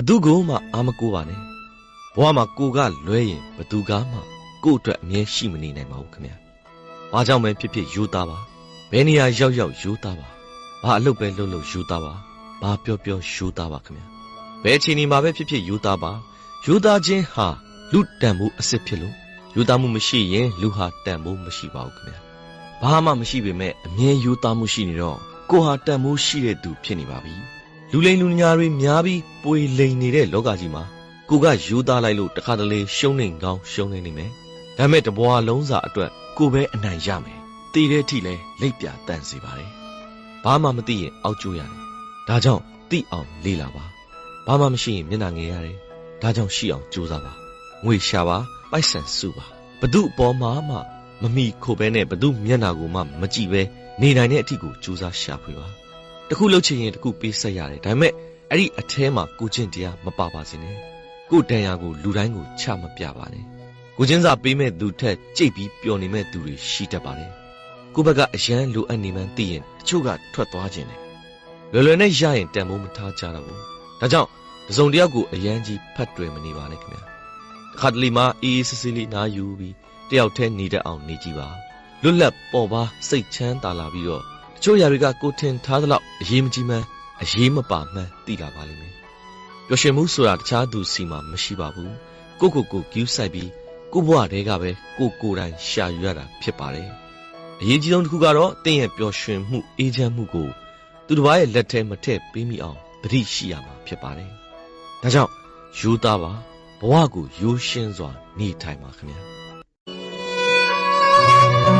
သူကိုမှအာမကိုပါနဲ့ဘဝမှာကိုကလွဲရင်ဘသူကမှကို့အတွက်အမြဲရှိမနေနိုင်ပါဘူးခင်ဗျာဘာကြောင့်ပဲဖြစ်ဖြစ်ယူသားပါဘယ်နေရာရောက်ရောက်ယူသားပါဘာအလုပ်ပဲလုပ်လို့ယူသားပါဘာပြောပြောယူသားပါခင်ဗျာဘယ်အချိန်မှာပဲဖြစ်ဖြစ်ယူသားပါယူသားခြင်းဟာလူတန်မှုအစစ်ဖြစ်လို့ယူသားမှုမရှိရင်လူဟာတန်မှုမရှိပါဘူးခင်ဗျာဘာမှမရှိပေမဲ့အမြဲယူသားမှုရှိနေတော့ကိုဟာတန်မှုရှိတဲ့သူဖြစ်နေပါပြီလူလိမ်လူညာတွေများပြီးပွေလိမ်နေတဲ့လောကကြီးမှာကိုကယူသားလိုက်လို့တခါတလေရှုံးနေကောင်းရှုံးနေမယ်ဒါမဲ့တဘွားလုံးစာအတွက်ကိုပဲအနိုင်ရမယ်တည်တဲ့အထိလဲလိပ်ပြတန်စေပါတယ်ဘာမှမသိရင်အောက်ကျိုးရတယ်ဒါကြောင့်သိအောင်လေ့လာပါဘာမှမရှိရင်မျက်နှာငယ်ရတယ်ဒါကြောင့်ရှိအောင်ကြိုးစားပါငွေရှာပါပိုက်ဆံစုပါဘသူအပေါ်မှာမှမမိခိုပဲနဲ့ဘသူမျက်နှာကိုမှမကြည့်ပဲနေနိုင်တဲ့အထိကိုကြိုးစားရှာဖွေပါတခုလှုပ်ချင်ရင်တခုပေးဆက်ရတယ်ဒါပေမဲ့အဲ့ဒီအแทမှာကိုချင်းတရားမပါပါစေနဲ့ကိုတန်ရာကိုလူတိုင်းကိုချမပြပါနဲ့ကိုချင်းစာပေးမဲ့သူထက်ကြိတ်ပြီးပျော်နေမဲ့သူတွေရှိတတ်ပါတယ်ကိုဘက်ကအရန်လိုအပ်နေမှန်းသိရင်တချို့ကထွက်သွားခြင်းတယ်လွယ်လွယ်နဲ့ရရင်တန်မိုးမထားကြတော့ဘူးဒါကြောင့်တစုံတယောက်ကိုအရန်ကြီးဖတ်တွယ်မနေပါနဲ့ခင်ဗျာခါတလီမှာအေးအေးဆေးဆေးလေးနားယူပြီးတယောက်တည်းနေတတ်အောင်နေကြည့်ပါလွတ်လပ်ပေါ်ပါစိတ်ချမ်းသာလာပြီးတော့တချို့ຢာတွေကကိုထင်ထားသလောက်အရေးမကြီးမှန်းအရေးမပါမှန်းသိလာပါလိမ့်မယ်ပျော်ရွှင်မှုဆိုတာတခြားသူစီမှာမရှိပါဘူးကိုဂူးဆိုင်ပြီးကိုဘဝတည်းကပဲကိုယ်တိုင်ရှာယူရတာဖြစ်ပါတယ်အရေးကြီးဆုံးတစ်ခုကတော့တင်းရဲ့ပျော်ရွှင်မှုအေးချမ်းမှုကိုသူတစ်ပါးရဲ့လက်ထဲမထည့်ပေးမိအောင်သတိရှိရမှာဖြစ်ပါတယ်ဒါကြောင့်ယူသားပါဘဝကိုရိုးရှင်းစွာနေထိုင်ပါခင်ဗျာ